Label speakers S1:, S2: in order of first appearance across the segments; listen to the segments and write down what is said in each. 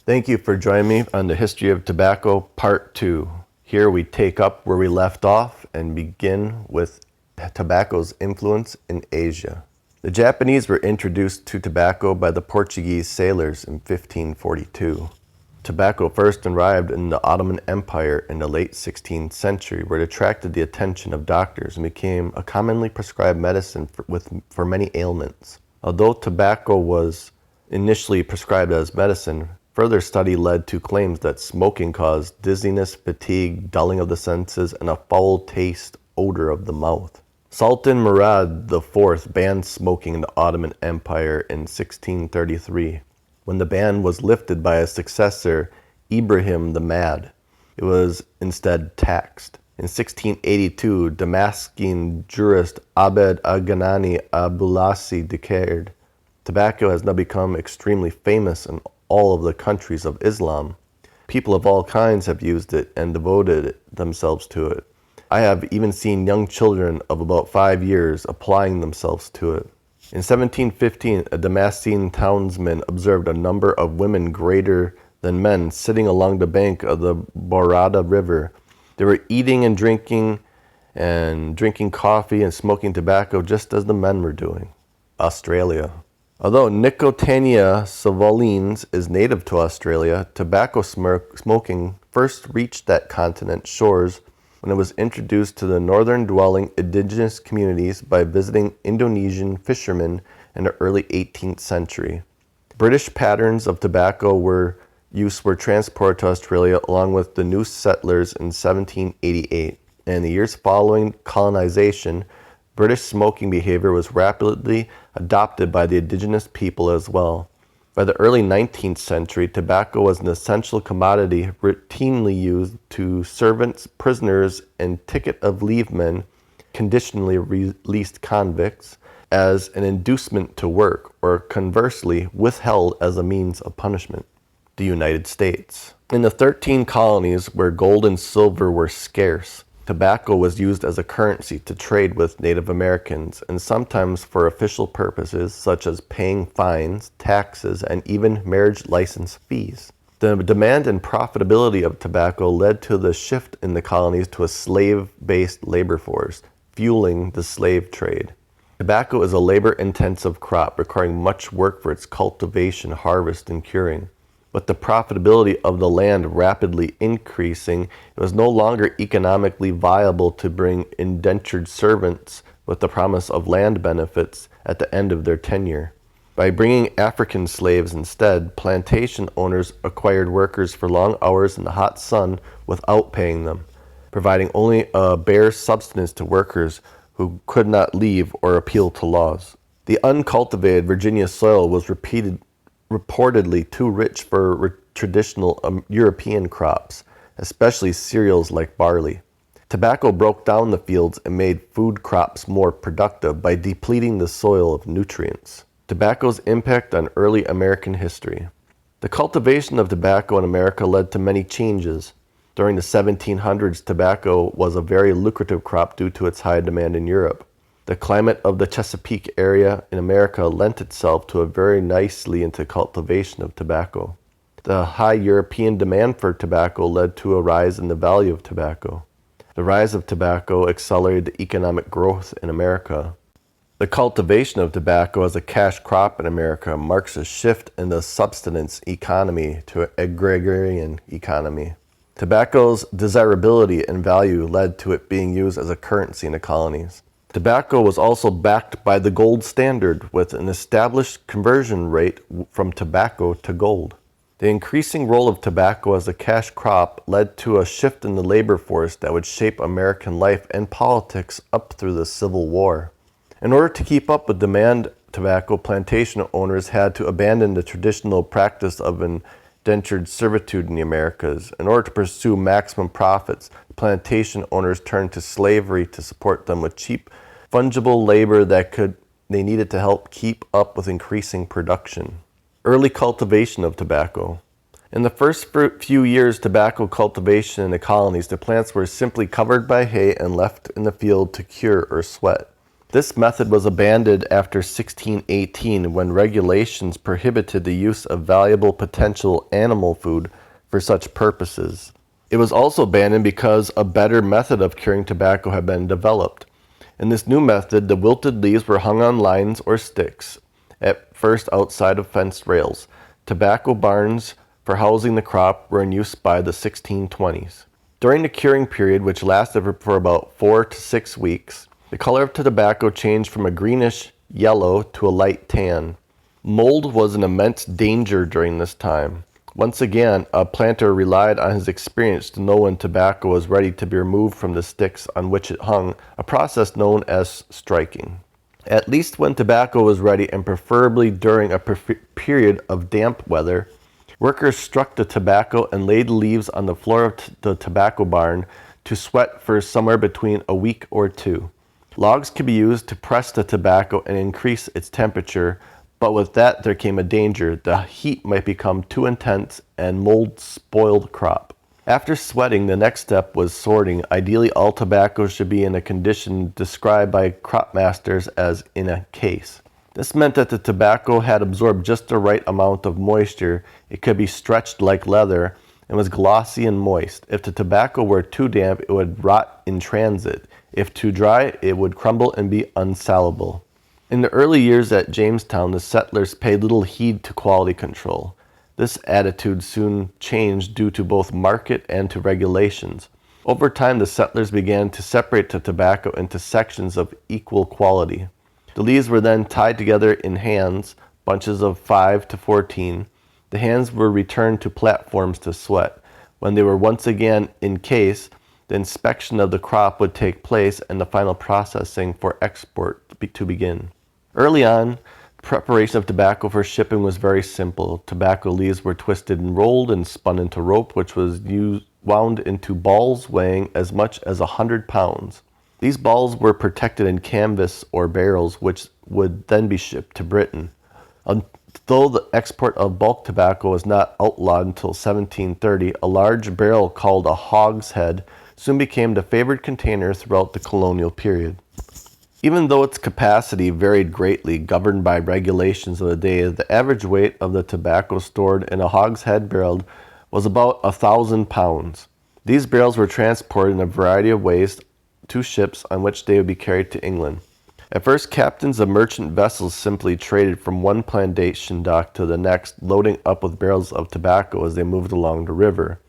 S1: Thank you for joining me on the History of Tobacco Part 2. Here we take up where we left off and begin with tobacco's influence in Asia. The Japanese were introduced to tobacco by the Portuguese sailors in 1542. Tobacco first arrived in the Ottoman Empire in the late 16th century, where it attracted the attention of doctors and became a commonly prescribed medicine for many ailments. Although tobacco was initially prescribed as medicine, further study led to claims that smoking caused dizziness, fatigue, dulling of the senses, and a foul taste odor of the mouth. Sultan Murad IV banned smoking in the Ottoman Empire in 1633. When the ban was lifted by his successor, Ibrahim the Mad, it was instead taxed. In 1682, Damascene jurist Abd al-Ghanani Abulasi declared, "Tobacco has now become extremely famous in all of the countries of Islam. People of all kinds have used it and devoted themselves to it. I have even seen young children of about 5 years applying themselves to it." In 1715, a Damascene townsman observed a number of women greater than men sitting along the bank of the Borada River. They were eating and drinking coffee and smoking tobacco just as the men were doing. Australia. Although Nicotiana savalens is native to Australia, tobacco smoking first reached that continent's shores when it was introduced to the northern dwelling indigenous communities by visiting Indonesian fishermen in the early 18th century. British patterns of tobacco use were transported to Australia along with the new settlers in 1788. And in the years following colonization, British smoking behavior was rapidly adopted by the indigenous people as well. By the early 19th century, tobacco was an essential commodity routinely used to servants, prisoners, and ticket-of-leave men, conditionally released convicts, as an inducement to work, or conversely, withheld as a means of punishment. The United States. In the 13 colonies where gold and silver were scarce, tobacco was used as a currency to trade with Native Americans and sometimes for official purposes such as paying fines, taxes, and even marriage license fees. The demand and profitability of tobacco led to the shift in the colonies to a slave-based labor force, fueling the slave trade. Tobacco is a labor-intensive crop requiring much work for its cultivation, harvest, and curing. With the profitability of the land rapidly increasing, it was no longer economically viable to bring indentured servants with the promise of land benefits at the end of their tenure. By bringing African slaves instead, plantation owners acquired workers for long hours in the hot sun without paying them, providing only a bare subsistence to workers who could not leave or appeal to laws. The uncultivated Virginia soil was reportedly too rich for traditional European crops, especially cereals like barley. Tobacco broke down the fields and made food crops more productive by depleting the soil of nutrients. Tobacco's impact on early American history. The cultivation of tobacco in America led to many changes. During the 1700s, tobacco was a very lucrative crop due to its high demand in Europe. The climate of the Chesapeake area in America lent itself to very nicely into cultivation of tobacco. The high European demand for tobacco led to a rise in the value of tobacco. The rise of tobacco accelerated the economic growth in America. The cultivation of tobacco as a cash crop in America marks a shift in the subsistence economy to an agrarian economy. Tobacco's desirability and value led to it being used as a currency in the colonies. Tobacco was also backed by the gold standard with an established conversion rate from tobacco to gold. The increasing role of tobacco as a cash crop led to a shift in the labor force that would shape American life and politics up through the Civil War. In order to keep up with demand, tobacco plantation owners had to abandon the traditional practice of indentured servitude in the Americas. In order to pursue maximum profits, plantation owners turned to slavery to support them with cheap fungible labor they needed to help keep up with increasing production. Early cultivation of tobacco. In the first few years tobacco cultivation in the colonies, the plants were simply covered by hay and left in the field to cure or sweat. This method was abandoned after 1618 when regulations prohibited the use of valuable potential animal food for such purposes. It was also abandoned because a better method of curing tobacco had been developed. In this new method, the wilted leaves were hung on lines or sticks, at first outside of fenced rails. Tobacco barns for housing the crop were in use by the 1620s. During the curing period, which lasted for about 4 to 6 weeks, the color of the tobacco changed from a greenish yellow to a light tan. Mold was an immense danger during this time. Once again, a planter relied on his experience to know when tobacco was ready to be removed from the sticks on which it hung, a process known as striking. At least when tobacco was ready, and preferably during a period of damp weather, workers struck the tobacco and laid leaves on the floor of the tobacco barn to sweat for somewhere between a week or 2. Logs could be used to press the tobacco and increase its temperature, but with that there came a danger. The heat might become too intense and mold spoil the crop. After sweating, the next step was sorting. Ideally, all tobacco should be in a condition described by crop masters as in a case. This meant that the tobacco had absorbed just the right amount of moisture. It could be stretched like leather and was glossy and moist. If the tobacco were too damp, it would rot in transit. If too dry, it would crumble and be unsalable. In the early years at Jamestown, the settlers paid little heed to quality control. This attitude soon changed due to both market and to regulations. Over time, the settlers began to separate the tobacco into sections of equal quality. The leaves were then tied together in hands, bunches of 5 to 14. The hands were returned to platforms to sweat. When they were once again in case, the inspection of the crop would take place and the final processing for export to begin. Early on, preparation of tobacco for shipping was very simple. Tobacco leaves were twisted and rolled and spun into rope, which was wound into balls weighing as much as 100 pounds. These balls were protected in canvas or barrels, which would then be shipped to Britain. Though the export of bulk tobacco was not outlawed until 1730, a large barrel called a hogshead soon became the favored container throughout the colonial period. Even though its capacity varied greatly, governed by regulations of the day, the average weight of the tobacco stored in a hogshead barrel was about 1,000 pounds. These barrels were transported in a variety of ways to ships on which they would be carried to England. At first, captains of merchant vessels simply traded from one plantation dock to the next, loading up with barrels of tobacco as they moved along the river.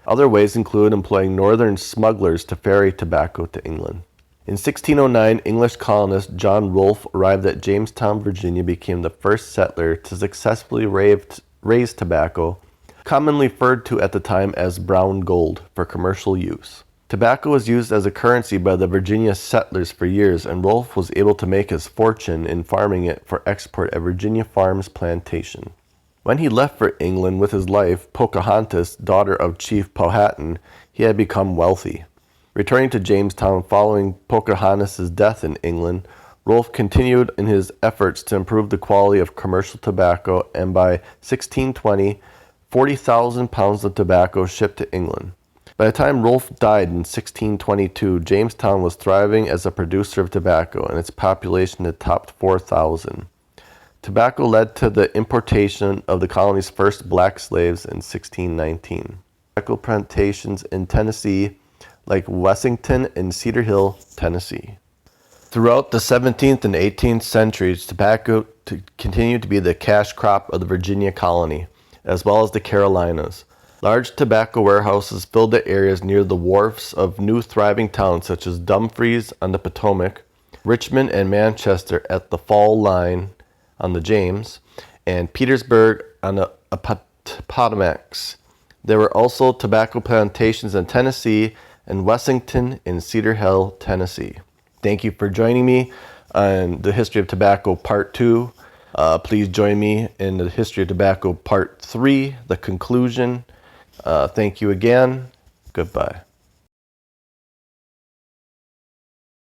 S1: Other ways include employing northern smugglers to ferry tobacco to England. In 1609, English colonist John Rolfe arrived at Jamestown, Virginia, became the first settler to successfully raise tobacco, commonly referred to at the time as brown gold, for commercial use. Tobacco was used as a currency by the Virginia settlers for years, and Rolfe was able to make his fortune in farming it for export at Virginia Farms Plantation. When he left for England with his wife, Pocahontas, daughter of Chief Powhatan, he had become wealthy. Returning to Jamestown following Pocahontas' death in England, Rolfe continued in his efforts to improve the quality of commercial tobacco, and by 1620, 40,000 pounds of tobacco shipped to England. By the time Rolfe died in 1622, Jamestown was thriving as a producer of tobacco, and its population had topped 4,000. Tobacco led to the importation of the colony's first black slaves in 1619. Tobacco plantations in Tennessee, like Wessington and Cedar Hill, Tennessee. Throughout the 17th and 18th centuries, tobacco continued to be the cash crop of the Virginia colony, as well as the Carolinas. Large tobacco warehouses filled the areas near the wharfs of new thriving towns such as Dumfries on the Potomac, Richmond and Manchester at the Fall Line on the James, and Petersburg on the Appomattox. There were also tobacco plantations in Tennessee and Wessington in Cedar Hill, Tennessee. Thank you for joining me on the History of Tobacco Part 2. Please join me in the History of Tobacco Part 3, the conclusion. Thank you again. Goodbye.